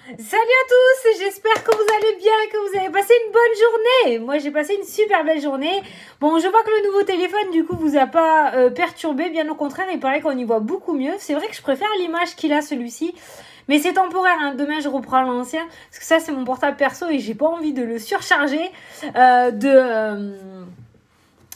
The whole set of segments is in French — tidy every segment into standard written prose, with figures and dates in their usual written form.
Salut à tous, j'espère que vous allez bien, que vous avez passé une bonne journée. Moi j'ai passé une super belle journée. Bon, je vois que le nouveau téléphone du coup vous a pas perturbé, bien au contraire, il paraît qu'on y voit beaucoup mieux. C'est vrai que je préfère l'image qu'il a celui-ci, mais c'est temporaire, hein. Demain je reprends l'ancien, parce que ça c'est mon portable perso et j'ai pas envie de le surcharger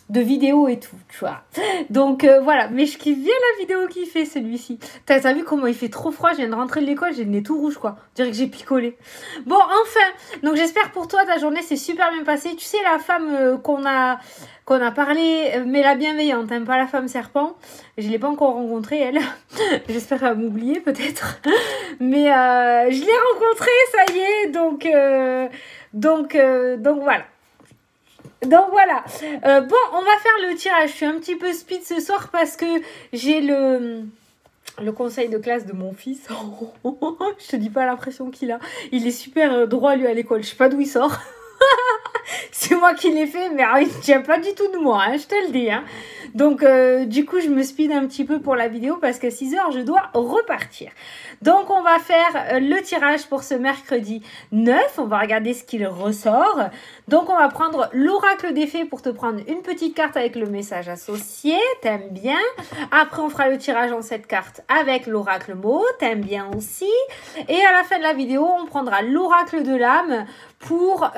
de vidéos et tout, tu vois. Donc voilà, mais je kiffe bien la vidéo qu'il fait celui-ci. T'as vu comment il fait trop froid, je viens de rentrer de l'école, j'ai le nez tout rouge quoi. Je dirais que j'ai picolé. Bon, enfin, donc j'espère pour toi ta journée s'est super bien passée. Tu sais la femme qu'on a parlé, mais la bienveillante, hein, pas la femme serpent. Je l'ai pas encore rencontrée elle. J'espère qu'elle va m'oublier peut-être. Mais je l'ai rencontrée, ça y est, donc voilà. Donc voilà, bon, on va faire le tirage. Je suis un petit peu speed ce soir parce que j'ai le conseil de classe de mon fils. Je te dis pas l'impression qu'il a. Il est super droit lui à l'école. Je sais pas d'où il sort. C'est moi qui l'ai fait, mais il ne tient pas du tout de moi, hein, je te le dis. Hein. Donc, du coup, je me speed un petit peu pour la vidéo parce qu'à 6h, je dois repartir. Donc, on va faire le tirage pour ce mercredi 9. On va regarder ce qu'il ressort. Donc, on va prendre l'oracle des fées pour te prendre une petite carte avec le message associé. T'aimes bien. Après, on fera le tirage en 7 cartes avec l'oracle mot. T'aimes bien aussi. Et à la fin de la vidéo, on prendra l'oracle de l'âme pour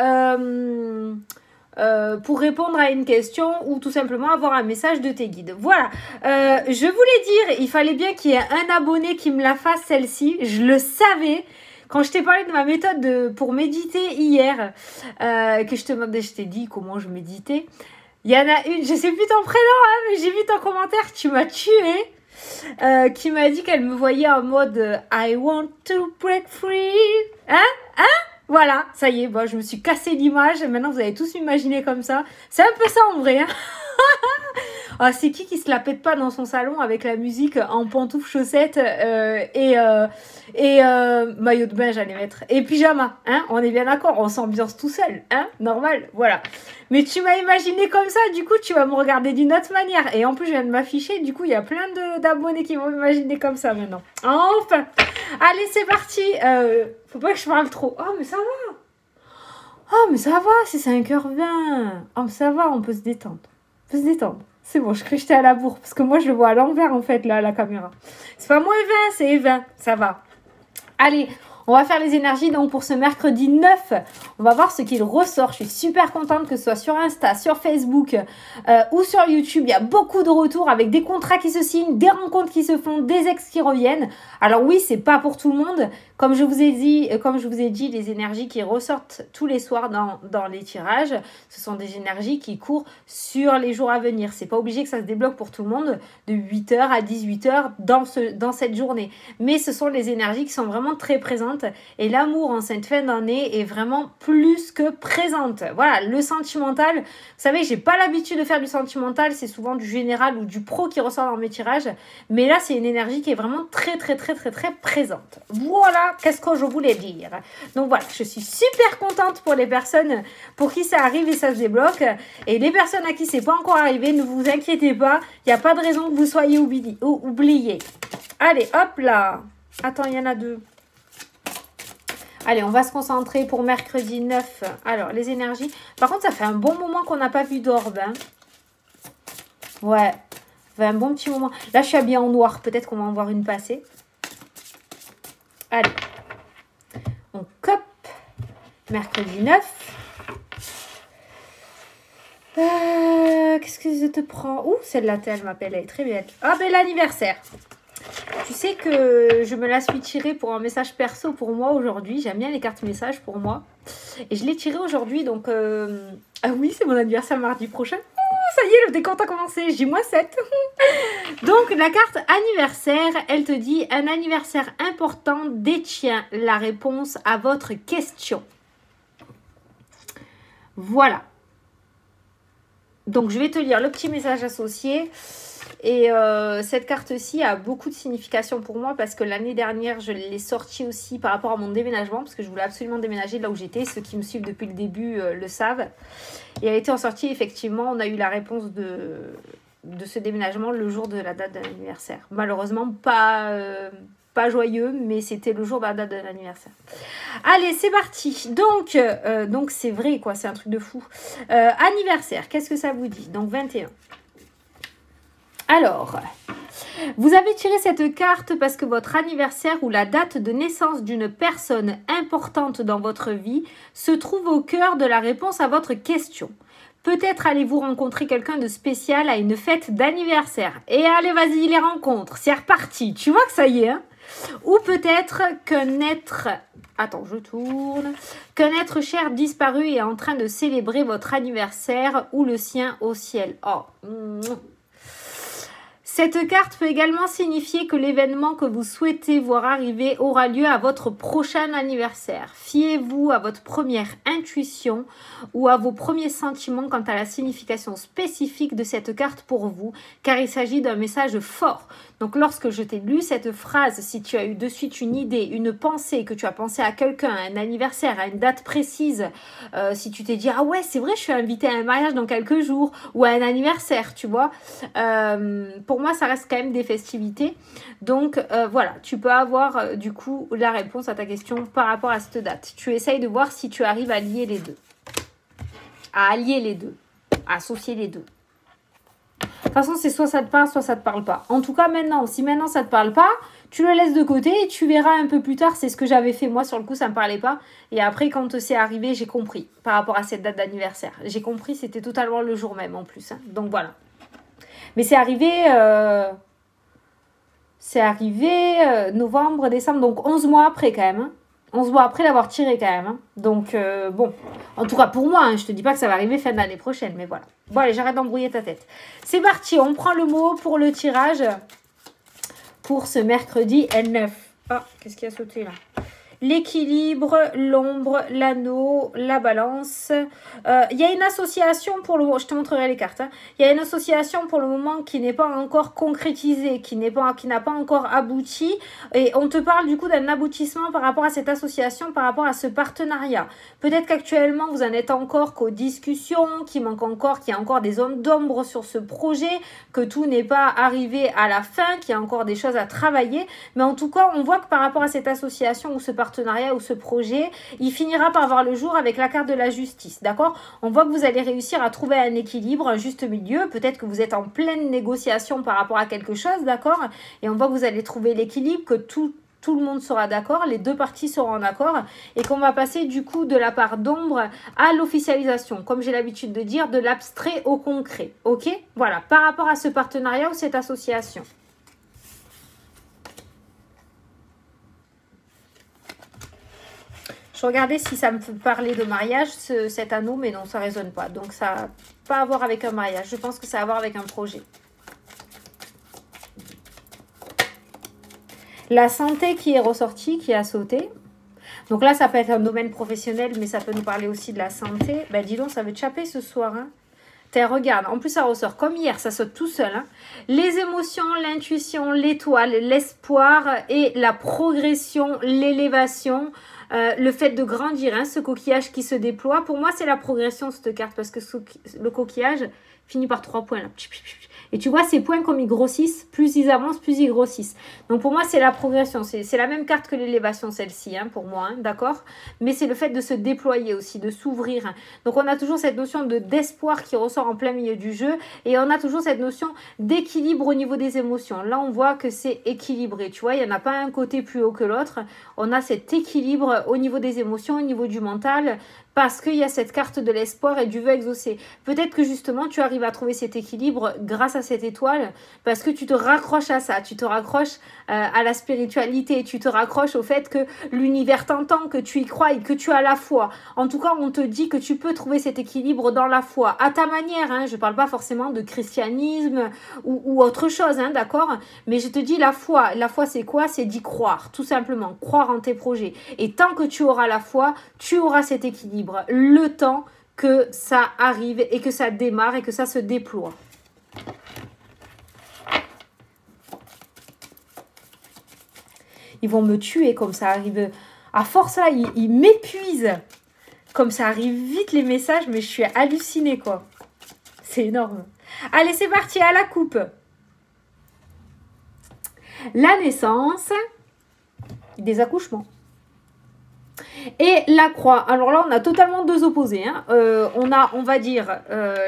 répondre à une question ou tout simplement avoir un message de tes guides. Voilà, je voulais dire, il fallait bien qu'il y ait un abonné qui me la fasse celle-ci, je le savais. Quand je t'ai parlé de ma méthode pour méditer hier, que je t'ai dit comment je méditais, il y en a une, je sais plus ton prénom, hein, mais j'ai vu ton commentaire, tu m'as tué, qui m'a dit qu'elle me voyait en mode I want to break free. Hein voilà, ça y est, bon, je me suis cassé l'image. Maintenant, vous allez tous m'imaginer comme ça. C'est un peu ça en vrai. Hein. Ah, c'est qui se la pète pas dans son salon avec la musique en pantoufles, chaussettes et maillot de bain, j'allais mettre. Et pyjama, hein. On est bien d'accord, on s'ambiance tout seul, hein. Normal, voilà. Mais tu m'as imaginé comme ça, du coup, tu vas me regarder d'une autre manière. Et en plus, je viens de m'afficher, du coup, il y a plein d'abonnés qui vont m'imaginer comme ça maintenant. Enfin. Allez, c'est parti. Faut pas que je parle trop. Oh, mais ça va. Oh, mais ça va, c'est 5h20. Oh, mais ça va, on peut se détendre. On peut se détendre. C'est bon, je crois que j'étais à la bourre. Parce que moi, je le vois à l'envers, en fait, là, la caméra. C'est pas moins 20, c'est 20. Ça va. Allez, on va faire les énergies donc pour ce mercredi 9. On va voir ce qu'il ressort. Je suis super contente que ce soit sur Insta, sur Facebook ou sur YouTube. Il y a beaucoup de retours avec des contrats qui se signent, des rencontres qui se font, des ex qui reviennent. Alors oui, c'est pas pour tout le monde. Comme je vous ai dit, les énergies qui ressortent tous les soirs dans les tirages, ce sont des énergies qui courent sur les jours à venir. C'est pas obligé que ça se débloque pour tout le monde de 8h à 18h dans cette journée. Mais ce sont les énergies qui sont vraiment très présentes et l'amour en cette fin d'année est vraiment plus que présente. Voilà, le sentimental, vous savez, j'ai pas l'habitude de faire du sentimental, c'est souvent du général ou du pro qui ressort dans mes tirages, mais là c'est une énergie qui est vraiment très présente. Voilà, qu'est-ce que je voulais dire. Donc voilà, je suis super contente pour les personnes pour qui ça arrive et ça se débloque, et les personnes à qui c'est pas encore arrivé, ne vous inquiétez pas, il n'y a pas de raison que vous soyez oubliés. Allez, hop là. Attends, il y en a 2. Allez, on va se concentrer pour mercredi 9. Alors, les énergies. Par contre, ça fait un bon moment qu'on n'a pas vu d'orbe. Hein. Ouais, ça fait un bon petit moment. Là, je suis habillée en noir. Peut-être qu'on va en voir une passer. Allez. On cope. Mercredi 9. Qu'est-ce que je te prends? Ouh, celle-là, elle m'appelle. Elle est très belle. Ah, ben l'anniversaire. Tu sais que je me la suis tirée pour un message perso pour moi aujourd'hui. J'aime bien les cartes messages pour moi. Et je l'ai tirée aujourd'hui. Donc, ah oui, c'est mon anniversaire mardi prochain. Oh, ça y est, le décompte a commencé. J'ai -7. Donc, la carte anniversaire, elle te dit un anniversaire important détient la réponse à votre question. Voilà. Donc, je vais te lire le petit message associé. Et cette carte-ci a beaucoup de signification pour moi parce que l'année dernière, je l'ai sortie aussi par rapport à mon déménagement parce que je voulais absolument déménager de là où j'étais. Ceux qui me suivent depuis le début le savent. Et elle était en sortie, effectivement, on a eu la réponse de ce déménagement le jour de la date de l'anniversaire. Malheureusement, pas pas joyeux, mais c'était le jour de la date de l'anniversaire. Allez, c'est parti. Donc c'est vrai, quoi, c'est un truc de fou. Anniversaire, qu'est-ce que ça vous dit? Donc 21. Alors, vous avez tiré cette carte parce que votre anniversaire ou la date de naissance d'une personne importante dans votre vie se trouve au cœur de la réponse à votre question. Peut-être allez-vous rencontrer quelqu'un de spécial à une fête d'anniversaire. Et allez, vas-y, les rencontres, c'est reparti. Tu vois que ça y est, hein? Ou peut-être qu'un être... Attends, je tourne. Qu'un être cher disparu est en train de célébrer votre anniversaire ou le sien au ciel. Oh, cette carte peut également signifier que l'événement que vous souhaitez voir arriver aura lieu à votre prochain anniversaire. Fiez-vous à votre première intuition ou à vos premiers sentiments quant à la signification spécifique de cette carte pour vous, car il s'agit d'un message fort. Donc lorsque je t'ai lu cette phrase, si tu as eu de suite une idée, une pensée, que tu as pensé à quelqu'un, à un anniversaire, à une date précise, si tu t'es dit « Ah ouais, c'est vrai, je suis invitée à un mariage dans quelques jours » ou à un anniversaire, tu vois. Pour moi, ça reste quand même des festivités. Donc voilà, tu peux avoir du coup la réponse à ta question par rapport à cette date. Tu essayes de voir si tu arrives à lier les deux. À allier les deux. À associer les deux. De toute façon, c'est soit ça te parle, soit ça te parle pas. En tout cas, maintenant, si maintenant ça te parle pas, tu le laisses de côté et tu verras un peu plus tard. C'est ce que j'avais fait moi, sur le coup, ça me parlait pas. Et après, quand c'est arrivé, j'ai compris par rapport à cette date d'anniversaire. J'ai compris, c'était totalement le jour même en plus. Hein. Donc voilà. Mais c'est arrivé novembre, décembre, donc 11 mois après quand même. Hein. 11 mois après l'avoir tiré quand même. Hein. Donc bon, en tout cas pour moi, hein, je te dis pas que ça va arriver fin d'année prochaine, mais voilà. Bon allez, j'arrête d'embrouiller ta tête. C'est parti, on prend le mot pour le tirage pour ce mercredi L9. Ah, qu'est-ce qui a sauté là? L'équilibre, l'ombre, l'anneau, la balance. Il y a une association pour le moment, je te montrerai les cartes. Hein. Il y a une association pour le moment qui n'est pas encore concrétisée, qui n'a pas encore abouti. Et on te parle du coup d'un aboutissement par rapport à cette association, par rapport à ce partenariat. Peut-être qu'actuellement vous en êtes encore qu'aux discussions, qu'il y a encore des zones d'ombre sur ce projet, que tout n'est pas arrivé à la fin, qu'il y a encore des choses à travailler. Mais en tout cas, on voit que par rapport à cette association ou ce partenariat ou ce projet, il finira par voir le jour avec la carte de la justice, d'accord? On voit que vous allez réussir à trouver un équilibre, un juste milieu, peut-être que vous êtes en pleine négociation par rapport à quelque chose, d'accord? Et on voit que vous allez trouver l'équilibre, que tout le monde sera d'accord, les deux parties seront en accord et qu'on va passer du coup de la part d'ombre à l'officialisation, comme j'ai l'habitude de dire, de l'abstrait au concret, ok? Voilà, par rapport à ce partenariat ou cette association. Je regardais si ça me parlait de mariage, cet anneau, mais non, ça ne résonne pas. Donc, ça n'a pas à voir avec un mariage. Je pense que ça a à voir avec un projet. La santé qui est ressortie, qui a sauté. Donc là, ça peut être un domaine professionnel, mais ça peut nous parler aussi de la santé. Ben, dis donc, ça va te chaper ce soir, hein. Regarde, en plus ça ressort comme hier, ça saute tout seul. Hein. Les émotions, l'intuition, l'étoile, l'espoir et la progression, l'élévation, le fait de grandir, hein, ce coquillage qui se déploie. Pour moi, c'est la progression cette carte parce que le coquillage finit par 3 points là. Et tu vois, ces points, comme ils grossissent, plus ils avancent, plus ils grossissent. Donc, pour moi, c'est la progression. C'est la même carte que l'élévation, celle-ci, hein, pour moi, hein, d'accord? Mais c'est le fait de se déployer aussi, de s'ouvrir. Hein. Donc, on a toujours cette notion d'espoir qui ressort en plein milieu du jeu. Et on a toujours cette notion d'équilibre au niveau des émotions. Là, on voit que c'est équilibré. Tu vois, il n'y en a pas un côté plus haut que l'autre. On a cet équilibre au niveau des émotions, au niveau du mental, parce qu'il y a cette carte de l'espoir et du vœu exaucé. Peut-être que justement, tu arrives à trouver cet équilibre grâce à cette étoile, parce que tu te raccroches à ça, tu te raccroches à la spiritualité, tu te raccroches au fait que l'univers t'entend, que tu y crois et que tu as la foi. En tout cas, on te dit que tu peux trouver cet équilibre dans la foi, à ta manière. Hein. Je ne parle pas forcément de christianisme ou autre chose, hein, d'accord? Mais je te dis la foi. La foi, c'est quoi? C'est d'y croire, tout simplement. Croire en tes projets. Et tant que tu auras la foi, tu auras cet équilibre. Le temps que ça arrive et que ça démarre et que ça se déploie. Ils vont me tuer comme ça arrive. À force là, ils m'épuisent. Comme ça arrive vite les messages, mais je suis hallucinée quoi. C'est énorme. Allez, c'est parti à la coupe. La naissance, des accouchements. Et la croix, alors là on a totalement deux opposés, hein. On va dire,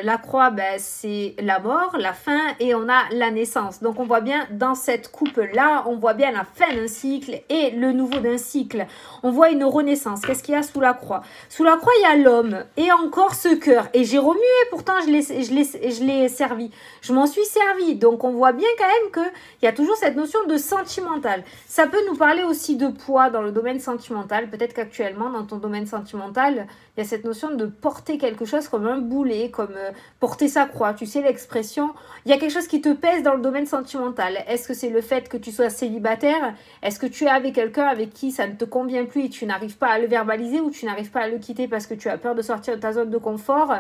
la croix, ben, c'est la mort, la fin, et on a la naissance. Donc on voit bien dans cette coupe-là, on voit bien la fin d'un cycle et le nouveau d'un cycle. On voit une renaissance. Qu'est-ce qu'il y a sous la croix? Sous la croix, il y a l'homme et encore ce cœur. Et j'ai remué, pourtant je l'ai servi. Je m'en suis servi. Donc on voit bien quand même qu'il y a toujours cette notion de sentimental. Ça peut nous parler aussi de poids dans le domaine sentimental. Peut-être qu'actuellement, dans ton domaine sentimental, il y a cette notion de porter quelque chose comme un boulet, comme porter sa croix. Tu sais l'expression, il y a quelque chose qui te pèse dans le domaine sentimental. Est-ce que c'est le fait que tu sois célibataire? Est-ce que tu es avec quelqu'un avec qui ça ne te convient plus et tu n'arrives pas à le verbaliser ou tu n'arrives pas à le quitter parce que tu as peur de sortir de ta zone de confort?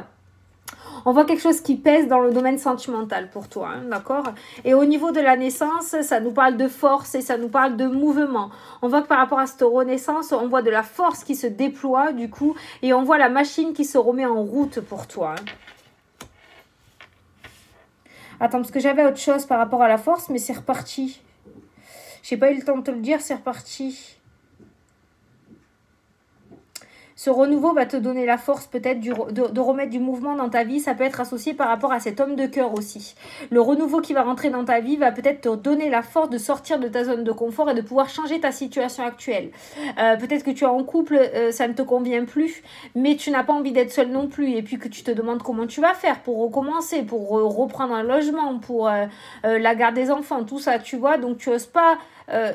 On voit quelque chose qui pèse dans le domaine sentimental pour toi, hein, d'accord? Et au niveau de la naissance, ça nous parle de force et ça nous parle de mouvement. On voit que par rapport à cette renaissance, on voit de la force qui se déploie du coup et on voit la machine qui se remet en route pour toi. Hein. Attends, parce que j'avais autre chose par rapport à la force, mais c'est reparti. J'ai pas eu le temps de te le dire, c'est reparti. Ce renouveau va te donner la force peut-être de remettre du mouvement dans ta vie. Ça peut être associé par rapport à cet homme de cœur aussi. Le renouveau qui va rentrer dans ta vie va peut-être te donner la force de sortir de ta zone de confort et de pouvoir changer ta situation actuelle. Peut-être que tu es en couple, ça ne te convient plus, mais tu n'as pas envie d'être seule non plus. Et puis que tu te demandes comment tu vas faire pour recommencer, pour reprendre un logement, pour la garde des enfants, tout ça, tu vois. Donc tu n'oses pas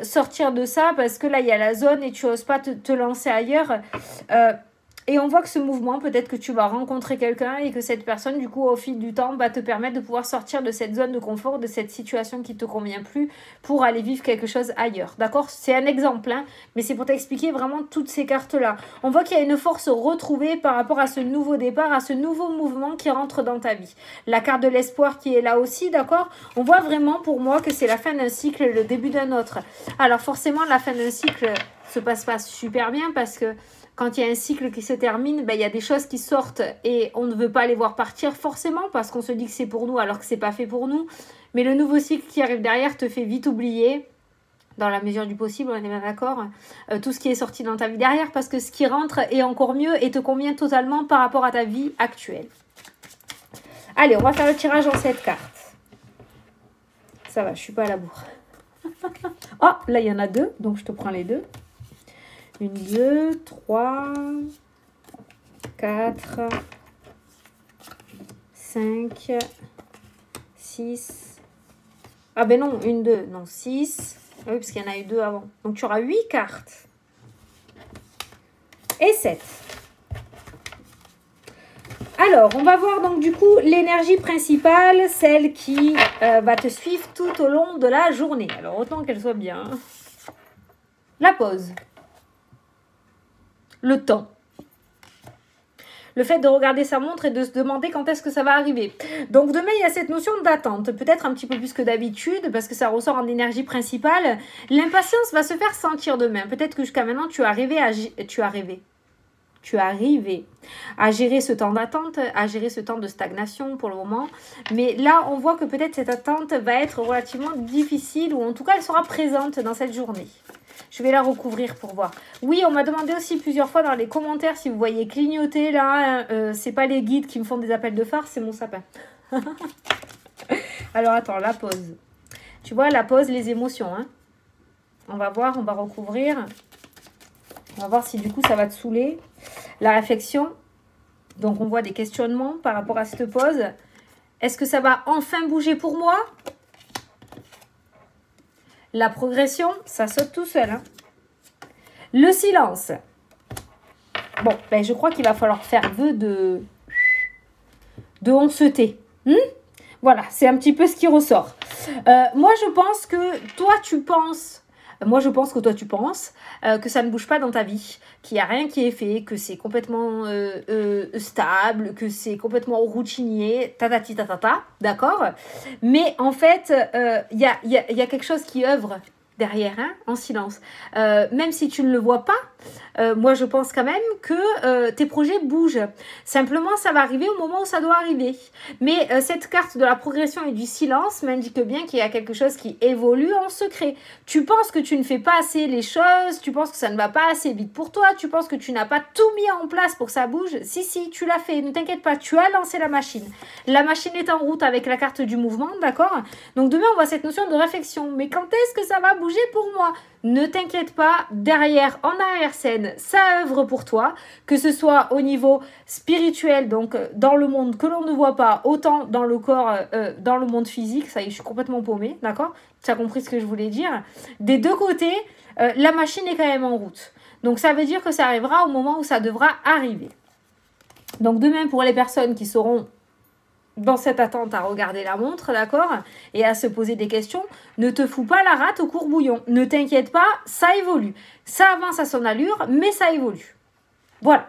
sortir de ça parce que là, il y a la zone et tu n'oses pas te lancer ailleurs. Et on voit que ce mouvement, peut-être que tu vas rencontrer quelqu'un et que cette personne, du coup, au fil du temps, va te permettre de pouvoir sortir de cette zone de confort, de cette situation qui ne te convient plus pour aller vivre quelque chose ailleurs. D'accord? C'est un exemple, hein, mais c'est pour t'expliquer vraiment toutes ces cartes-là. On voit qu'il y a une force retrouvée par rapport à ce nouveau départ, à ce nouveau mouvement qui rentre dans ta vie. La carte de l'espoir qui est là aussi, d'accord? On voit vraiment pour moi que c'est la fin d'un cycle et le début d'un autre. Alors forcément, la fin d'un cycle se passe pas super bien parce que quand il y a un cycle qui se termine, ben, il y a des choses qui sortent et on ne veut pas les voir partir forcément parce qu'on se dit que c'est pour nous alors que c'est pas fait pour nous. Mais le nouveau cycle qui arrive derrière te fait vite oublier, dans la mesure du possible, on est bien d'accord, tout ce qui est sorti dans ta vie derrière parce que ce qui rentre est encore mieux et te convient totalement par rapport à ta vie actuelle. Allez, on va faire le tirage en 7 cartes. Ça va, je suis pas à la bourre. Oh, là il y en a 2, donc je te prends les 2. 1, 2, 3, 4, 5, 6. Ah ben non, 1, 2, non, 6. Ah oui, parce qu'il y en a eu 2 avant. Donc tu auras 8 cartes. Et 7. Alors, on va voir donc du coup l'énergie principale, celle qui va te suivre tout au long de la journée. Alors, autant qu'elle soit bien. La pause. Le temps. Le fait de regarder sa montre et de se demander quand est-ce que ça va arriver. Donc demain, il y a cette notion d'attente, peut-être un petit peu plus que d'habitude, parce que ça ressort en énergie principale. L'impatience va se faire sentir demain. Peut-être que jusqu'à maintenant, tu arrives à gérer ce temps d'attente, à gérer ce temps de stagnation pour le moment. Mais là, on voit que peut-être cette attente va être relativement difficile, ou en tout cas, elle sera présente dans cette journée. Je vais la recouvrir pour voir. Oui, on m'a demandé aussi plusieurs fois dans les commentaires si vous voyez clignoter là. C'est pas les guides qui me font des appels de phare, c'est mon sapin. Alors attends, la pause. Tu vois, la pause, les émotions. Hein. On va voir, on va recouvrir. On va voir si du coup ça va te saouler. La réflexion. Donc on voit des questionnements par rapport à cette pause. Est-ce que ça va enfin bouger pour moi ? La progression, ça saute tout seul. Hein. Le silence. Bon, ben je crois qu'il va falloir faire vœu de honceté. Voilà, c'est un petit peu ce qui ressort. Moi, je pense que toi, tu penses que ça ne bouge pas dans ta vie, qu'il n'y a rien qui est fait, que c'est complètement stable, que c'est complètement routinier, d'accord. Mais en fait, il y a quelque chose qui œuvre derrière, hein, en silence. Même si tu ne le vois pas, moi je pense quand même que tes projets bougent. Simplement, ça va arriver au moment où ça doit arriver. Mais cette carte de la progression et du silence m'indique bien qu'il y a quelque chose qui évolue en secret. Tu penses que tu ne fais pas assez les choses, tu penses que ça ne va pas assez vite pour toi, tu penses que tu n'as pas tout mis en place pour que ça bouge. Si, tu l'as fait, ne t'inquiète pas, tu as lancé la machine. La machine est en route avec la carte du mouvement, d'accord? Donc demain, on voit cette notion de réflexion. Mais quand est-ce que ça va bouger pour moi? Ne t'inquiète pas, derrière, en arrière-scène, ça œuvre pour toi, que ce soit au niveau spirituel, donc dans le monde que l'on ne voit pas, autant dans le corps, dans le monde physique. Ça y est, je suis complètement paumée, d'accord? Tu as compris ce que je voulais dire. Des deux côtés, la machine est quand même en route. Donc ça veut dire que ça arrivera au moment où ça devra arriver. Donc demain, pour les personnes qui seront dans cette attente à regarder la montre, d'accord, et à se poser des questions, ne te fous pas la rate au courbouillon. Ne t'inquiète pas, ça évolue. Ça avance à son allure, mais ça évolue. Voilà.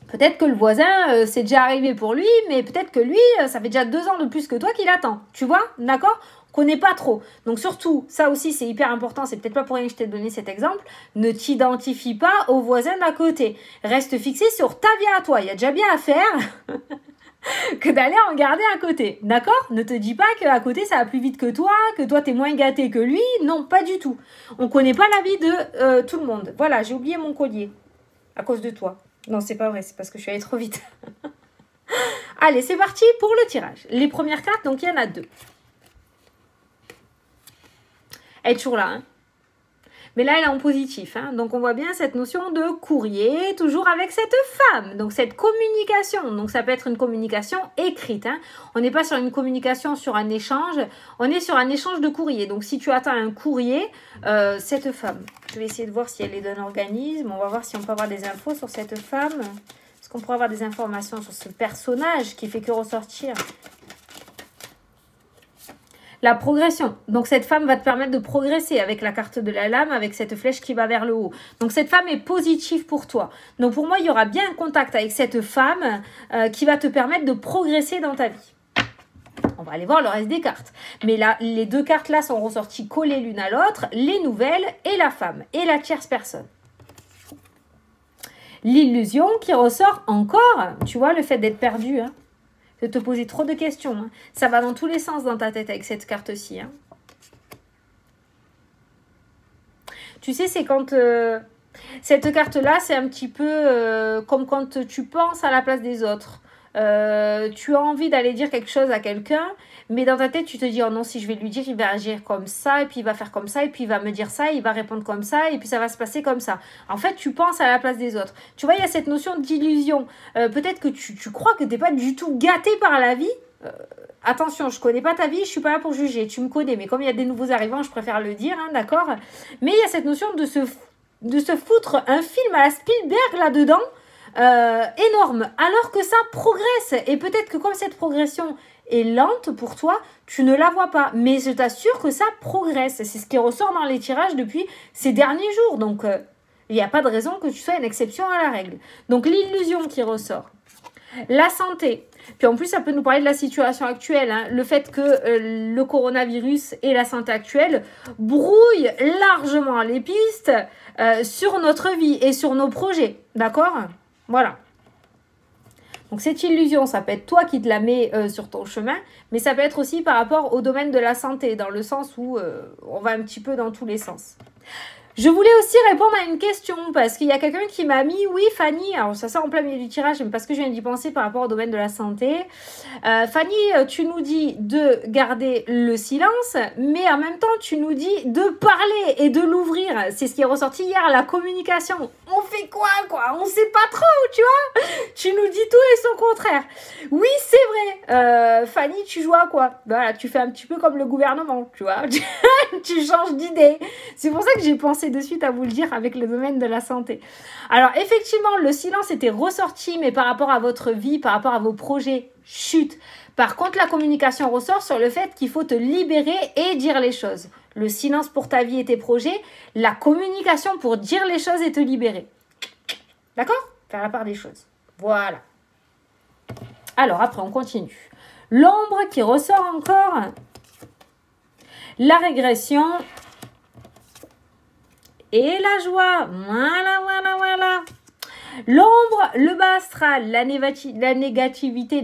Peut-être que le voisin, c'est déjà arrivé pour lui, mais peut-être que lui, ça fait déjà 2 ans de plus que toi qu'il attend. Tu vois, d'accord? On connaît pas trop. Donc surtout, ça aussi, c'est hyper important. C'est peut-être pas pour rien que je t'ai donné cet exemple. Ne t'identifie pas au voisin d'à côté. Reste fixé sur ta vie à toi. Il y a déjà bien à faire que d'aller en regarder à côté. D'accord? Ne te dis pas qu'à côté, ça va plus vite que toi t'es moins gâté que lui. Non, pas du tout. On connaît pas la vie de tout le monde. Voilà, j'ai oublié mon collier à cause de toi. Non, c'est pas vrai, c'est parce que je suis allée trop vite. Allez, c'est parti pour le tirage. Les premières cartes, donc il y en a 2. Elle est toujours là, hein. Mais là, elle est en positif, hein. Donc, on voit bien cette notion de courrier, toujours avec cette femme. Donc, cette communication. Donc, ça peut être une communication écrite, hein. On n'est pas sur une communication, sur un échange. On est sur un échange de courrier. Donc, si tu attends un courrier, cette femme. Je vais essayer de voir si elle est d'un organisme. On va voir si on peut avoir des infos sur cette femme. Est-ce qu'on pourrait avoir des informations sur ce personnage qui fait que ressortir ? La progression. Donc, cette femme va te permettre de progresser avec la carte de la lame, avec cette flèche qui va vers le haut. Donc, cette femme est positive pour toi. Donc, pour moi, il y aura bien un contact avec cette femme qui va te permettre de progresser dans ta vie. On va aller voir le reste des cartes. Mais là, les 2 cartes-là sont ressorties collées l'une à l'autre. Les nouvelles et la femme et la tierce personne. L'illusion qui ressort encore. Tu vois, le fait d'être perdu, hein. De te poser trop de questions. Hein. Ça va dans tous les sens dans ta tête avec cette carte-ci. Hein. Tu sais, c'est quand... cette carte-là, c'est un petit peu comme quand tu penses à la place des autres. Tu as envie d'aller dire quelque chose à quelqu'un, mais dans ta tête, tu te dis, oh non, si je vais lui dire, il va agir comme ça, et puis il va faire comme ça, et puis il va me dire ça, il va répondre comme ça, et puis ça va se passer comme ça. En fait, tu penses à la place des autres. Tu vois, il y a cette notion d'illusion. Peut-être que tu crois que tu n'es pas du tout gâté par la vie. Attention, je connais pas ta vie, je suis pas là pour juger, tu me connais, mais comme il y a des nouveaux arrivants, je préfère le dire, hein, d'accord? Mais il y a cette notion de se foutre un film à la Spielberg là-dedans, énorme, alors que ça progresse. Et peut-être que comme cette progression est lente pour toi, tu ne la vois pas. Mais je t'assure que ça progresse. C'est ce qui ressort dans les tirages depuis ces derniers jours. Donc, il n'y a pas de raison que tu sois une exception à la règle. Donc, l'illusion qui ressort. La santé. Puis en plus, ça peut nous parler de la situation actuelle. Hein. Le fait que le coronavirus et la santé actuelle brouillent largement les pistes sur notre vie et sur nos projets. D'accord ? Voilà. Donc cette illusion, ça peut être toi qui te la mets sur ton chemin, mais ça peut être aussi par rapport au domaine de la santé, dans le sens où on va un petit peu dans tous les sens. Je voulais aussi répondre à une question, parce qu'il y a quelqu'un qui m'a mis, oui Fanny, alors ça sort en plein milieu du tirage, mais parce que je viens d'y penser par rapport au domaine de la santé. Fanny, tu nous dis de garder le silence, mais en même temps, tu nous dis de parler et de l'ouvrir. C'est ce qui est ressorti hier, la communication. On fait quoi On sait pas trop, tu vois. Tu nous dis tout et son contraire. Oui, c'est vrai. Fanny, tu joues à quoi? Voilà, tu fais un petit peu comme le gouvernement, tu vois. Tu changes d'idée. C'est pour ça que j'ai pensé de suite à vous le dire avec le domaine de la santé. Alors, effectivement, le silence était ressorti, mais par rapport à votre vie, par rapport à vos projets, chut. Par contre, la communication ressort sur le fait qu'il faut te libérer et dire les choses. Le silence pour ta vie et tes projets, la communication pour dire les choses et te libérer. D'accord? Faire la part des choses. Voilà. Alors, après, on continue. L'ombre qui ressort encore. La régression et la joie. Voilà, voilà, voilà. L'ombre, le bas astral, la négativité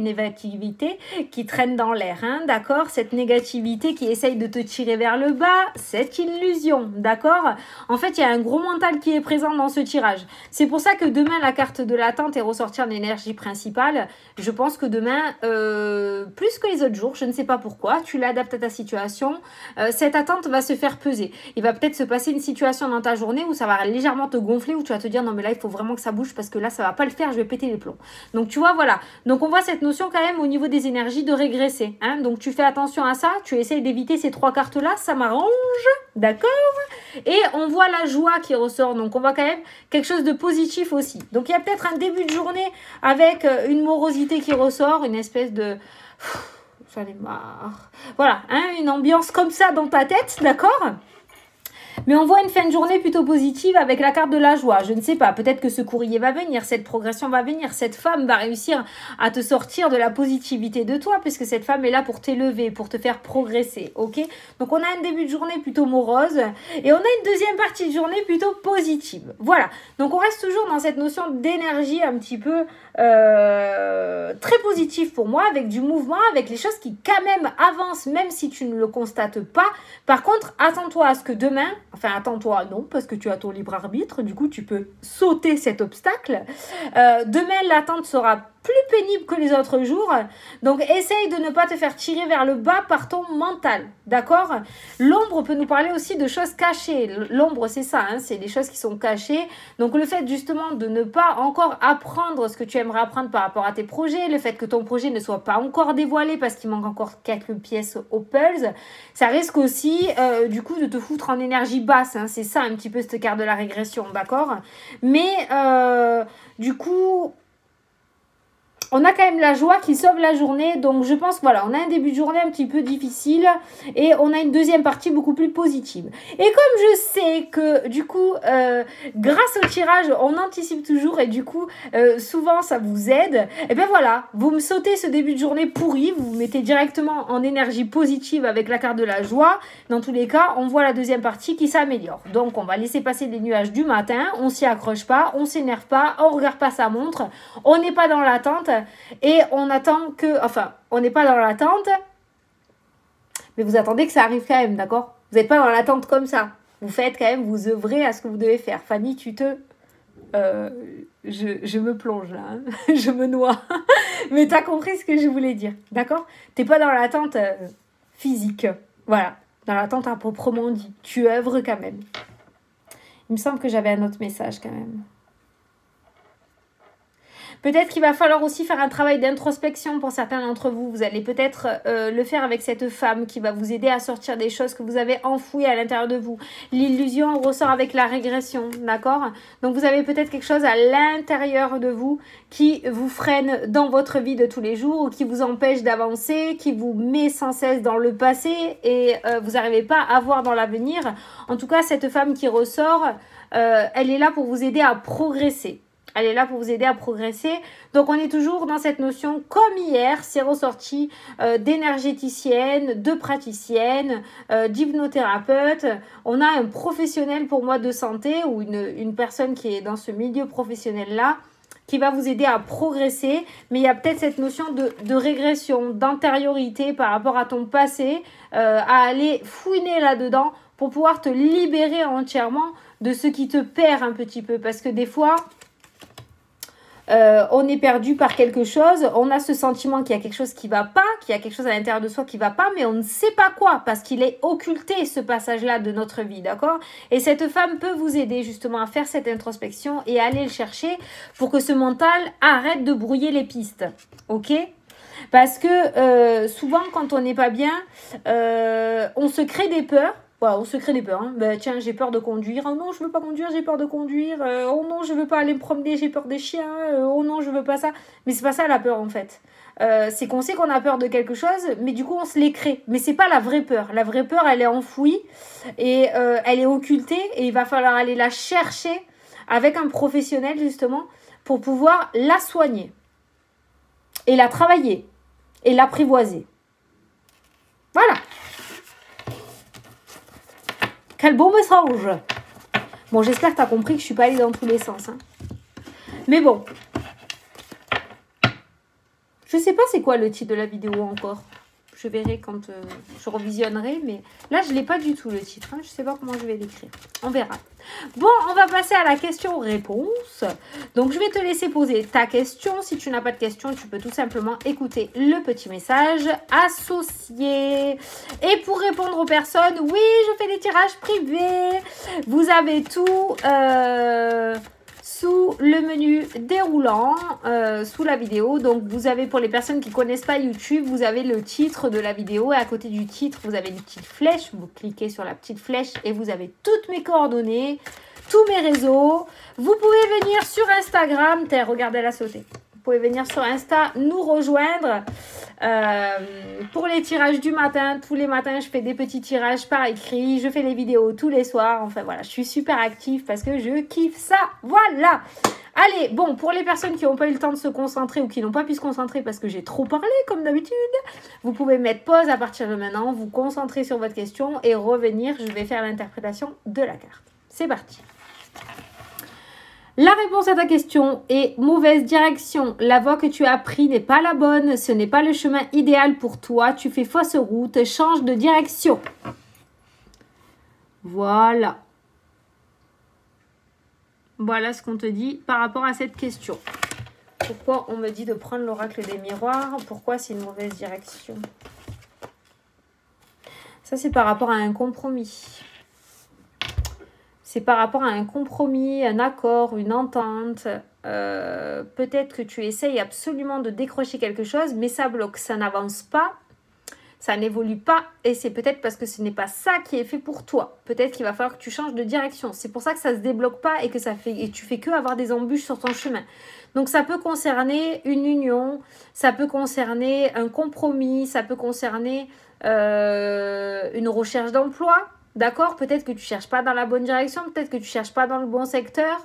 qui traîne dans l'air, hein, d'accord? Cette négativité qui essaye de te tirer vers le bas, c'est illusion, d'accord? En fait, il y a un gros mental qui est présent dans ce tirage. C'est pour ça que demain, la carte de l'attente est ressortie en énergie principale. Je pense que demain, plus que les autres jours, je ne sais pas pourquoi, tu l'adaptes à ta situation, cette attente va se faire peser. Il va peut-être se passer une situation dans ta journée où ça va légèrement te gonfler, où tu vas te dire non mais là, il faut vraiment que ça bouge parce que là, ça va pas le faire, je vais péter les plombs. Donc, tu vois, voilà. Donc, on voit cette notion quand même au niveau des énergies de régresser. Hein. Donc, tu fais attention à ça. Tu essayes d'éviter ces 3 cartes-là. Ça m'arrange. D'accord? Et on voit la joie qui ressort. Donc, on voit quand même quelque chose de positif aussi. Donc, il y a peut-être un début de journée avec une morosité qui ressort, une espèce de... J'en ai marre. Voilà, hein, une ambiance comme ça dans ta tête, d'accord? Mais on voit une fin de journée plutôt positive avec la carte de la joie. Je ne sais pas, peut-être que ce courrier va venir, cette progression va venir, cette femme va réussir à te sortir de la positivité de toi, puisque cette femme est là pour t'élever, pour te faire progresser, ok? Donc on a un début de journée plutôt morose et on a une deuxième partie de journée plutôt positive. Voilà, donc on reste toujours dans cette notion d'énergie un petit peu très positive pour moi, avec du mouvement, avec les choses qui quand même avancent, même si tu ne le constates pas. Par contre, attends-toi à ce que demain, enfin attends-toi non, parce que tu as ton libre arbitre, du coup tu peux sauter cet obstacle. Demain, l'attente sera plus pénible que les autres jours, donc essaye de ne pas te faire tirer vers le bas par ton mental, d'accord? L'ombre peut nous parler aussi de choses cachées. L'ombre, c'est ça, hein, c'est les choses qui sont cachées. Donc le fait justement de ne pas encore apprendre ce que tu aimerais apprendre par rapport à tes projets, le fait que ton projet ne soit pas encore dévoilé parce qu'il manque encore quelques pièces au puzzle, ça risque aussi du coup de te foutre en énergie basse, hein, c'est ça un petit peu cette carte de la régression, d'accord? Mais du coup... on a quand même la joie qui sauve la journée. Donc, je pense que voilà, on a un début de journée un petit peu difficile et on a une deuxième partie beaucoup plus positive. Et comme je sais que, du coup, grâce au tirage, on anticipe toujours et du coup, souvent, ça vous aide. Et bien voilà, vous me sautez ce début de journée pourri, vous vous mettez directement en énergie positive avec la carte de la joie. Dans tous les cas, on voit la deuxième partie qui s'améliore. Donc, on va laisser passer les nuages du matin, on s'y accroche pas, on s'énerve pas, on regarde pas sa montre, on n'est pas dans l'attente. Et on attend que... Enfin, on n'est pas dans l'attente, mais vous attendez que ça arrive quand même, d'accord? Vous n'êtes pas dans l'attente comme ça. Vous faites quand même, vous œuvrez à ce que vous devez faire. Fanny, tu te... je me plonge là, hein. Je me noie. Mais tu as compris ce que je voulais dire, d'accord? Tu n'es pas dans l'attente physique. Voilà, dans l'attente à proprement dit. Tu œuvres quand même. Il me semble que j'avais un autre message quand même. Peut-être qu'il va falloir aussi faire un travail d'introspection pour certains d'entre vous. Vous allez peut-être le faire avec cette femme qui va vous aider à sortir des choses que vous avez enfouies à l'intérieur de vous. L'illusion ressort avec la régression, d'accord? Donc vous avez peut-être quelque chose à l'intérieur de vous qui vous freine dans votre vie de tous les jours ou qui vous empêche d'avancer, qui vous met sans cesse dans le passé et vous n'arrivez pas à voir dans l'avenir. En tout cas, cette femme qui ressort, elle est là pour vous aider à progresser. Elle est là pour vous aider à progresser. Donc, on est toujours dans cette notion, comme hier, c'est ressorti d'énergéticienne, de praticienne, d'hypnothérapeute. On a un professionnel pour moi de santé ou une personne qui est dans ce milieu professionnel-là qui va vous aider à progresser. Mais il y a peut-être cette notion de régression, d'antériorité par rapport à ton passé, à aller fouiner là-dedans pour pouvoir te libérer entièrement de ce qui te perd un petit peu. Parce que des fois... on est perdu par quelque chose, on a ce sentiment qu'il y a quelque chose qui va pas, qu'il y a quelque chose à l'intérieur de soi qui va pas, mais on ne sait pas quoi, parce qu'il est occulté ce passage-là de notre vie, d'accord? Et cette femme peut vous aider justement à faire cette introspection et à aller le chercher pour que ce mental arrête de brouiller les pistes, ok? Parce que souvent quand on n'est pas bien, on se crée des peurs. Voilà, on se crée des peurs. Hein. Ben, tiens, j'ai peur de conduire. Oh non, je veux pas conduire, j'ai peur de conduire. Oh non, je veux pas aller me promener, j'ai peur des chiens. Oh non, je veux pas ça. Mais c'est pas ça la peur en fait. C'est qu'on sait qu'on a peur de quelque chose, mais du coup on se les crée. Mais c'est pas la vraie peur. La vraie peur, elle est enfouie et elle est occultée et il va falloir aller la chercher avec un professionnel justement pour pouvoir la soigner et la travailler et l'apprivoiser. Voilà. Quel beau message! Bon, j'espère que tu as compris que je suis pas allée dans tous les sens. Hein. Mais bon. Je sais pas c'est quoi le titre de la vidéo encore. Je verrai quand je revisionnerai. Mais là, je l'ai pas du tout le titre. Hein. Je sais pas comment je vais l'écrire. On verra. Bon, on va passer à la question-réponse. Donc, je vais te laisser poser ta question. Si tu n'as pas de question, tu peux tout simplement écouter le petit message associé. Et pour répondre aux personnes, oui, je fais des tirages privés. Vous avez tout sous le menu déroulant, sous la vidéo. Donc, vous avez, pour les personnes qui ne connaissent pas YouTube, vous avez le titre de la vidéo. Et à côté du titre, vous avez une petite flèche. Vous cliquez sur la petite flèche et vous avez toutes mes coordonnées, tous mes réseaux. Vous pouvez venir sur Instagram. Regardez, elle a sauté. Vous pouvez venir sur Insta, nous rejoindre pour les tirages du matin. Tous les matins, je fais des petits tirages par écrit. Je fais les vidéos tous les soirs. Enfin, voilà, je suis super active parce que je kiffe ça. Voilà. Allez, bon, pour les personnes qui n'ont pas eu le temps de se concentrer ou qui n'ont pas pu se concentrer parce que j'ai trop parlé, comme d'habitude, vous pouvez mettre pause à partir de maintenant, vous concentrer sur votre question et revenir. Je vais faire l'interprétation de la carte. C'est parti. La réponse à ta question est mauvaise direction. La voie que tu as prise n'est pas la bonne. Ce n'est pas le chemin idéal pour toi. Tu fais fausse route. Change de direction. Voilà. Voilà ce qu'on te dit par rapport à cette question. Pourquoi on me dit de prendre l'oracle des miroirs? Pourquoi c'est une mauvaise direction? Ça, c'est par rapport à un compromis. C'est par rapport à un compromis, un accord, une entente. Peut-être que tu essayes absolument de décrocher quelque chose, mais ça bloque, ça n'avance pas, ça n'évolue pas. Et c'est peut-être parce que ce n'est pas ça qui est fait pour toi. Peut-être qu'il va falloir que tu changes de direction. C'est pour ça que ça ne se débloque pas et que tu fais que avoir des embûches sur ton chemin. Donc ça peut concerner une union, ça peut concerner un compromis, ça peut concerner une recherche d'emploi. D'accord, peut-être que tu ne cherches pas dans la bonne direction, peut-être que tu ne cherches pas dans le bon secteur.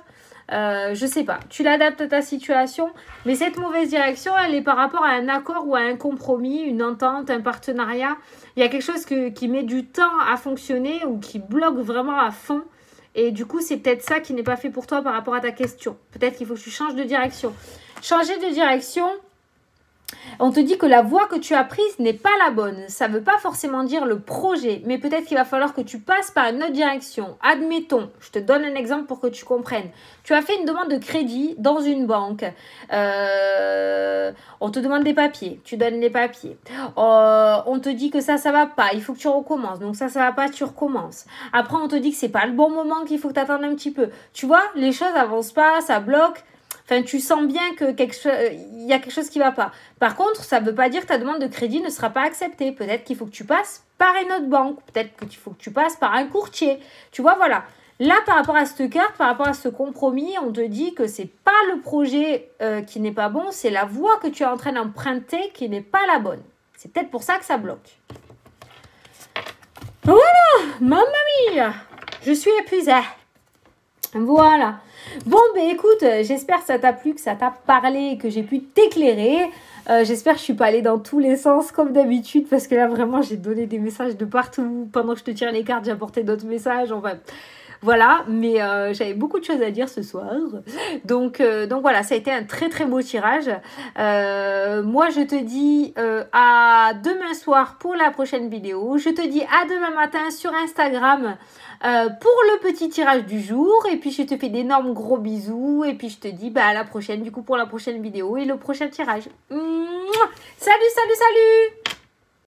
Je ne sais pas. Tu l'adaptes à ta situation. Mais cette mauvaise direction, elle est par rapport à un accord ou à un compromis, une entente, un partenariat. Il y a quelque chose qui met du temps à fonctionner ou qui bloque vraiment à fond. Et du coup, c'est peut-être ça qui n'est pas fait pour toi par rapport à ta question. Peut-être qu'il faut que tu changes de direction. Changer de direction... On te dit que la voie que tu as prise n'est pas la bonne. Ça ne veut pas forcément dire le projet, mais peut-être qu'il va falloir que tu passes par une autre direction. Admettons, je te donne un exemple pour que tu comprennes. Tu as fait une demande de crédit dans une banque. On te demande des papiers. Tu donnes les papiers. On te dit que ça ne va pas. Il faut que tu recommences. Donc ça ne va pas, tu recommences. Après, on te dit que ce n'est pas le bon moment, qu'il faut que tu attendes un petit peu. Tu vois, les choses n'avancent pas, ça bloque. Enfin, tu sens bien que il y a quelque chose qui ne va pas. Par contre, ça ne veut pas dire que ta demande de crédit ne sera pas acceptée. Peut-être qu'il faut que tu passes par une autre banque. Peut-être qu'il faut que tu passes par un courtier. Tu vois, voilà. Là, par rapport à cette carte, par rapport à ce compromis, on te dit que ce n'est pas le projet qui n'est pas bon. C'est la voie que tu es en train d'emprunter qui n'est pas la bonne. C'est peut-être pour ça que ça bloque. Voilà, mamma mia, je suis épuisée. Voilà. Bon, ben écoute, j'espère que ça t'a plu, que ça t'a parlé, que j'ai pu t'éclairer. J'espère que je suis pas allée dans tous les sens comme d'habitude parce que là, vraiment, j'ai donné des messages de partout. Pendant que je te tire les cartes, j'ai apporté d'autres messages. Enfin, voilà, mais j'avais beaucoup de choses à dire ce soir. Donc voilà, ça a été un très très beau tirage. Moi, je te dis à demain soir pour la prochaine vidéo. Je te dis à demain matin sur Instagram pour le petit tirage du jour. Et puis, je te fais d'énormes gros bisous. Et puis, je te dis à la prochaine, du coup, pour la prochaine vidéo et le prochain tirage. Mouah. Salut, salut, salut!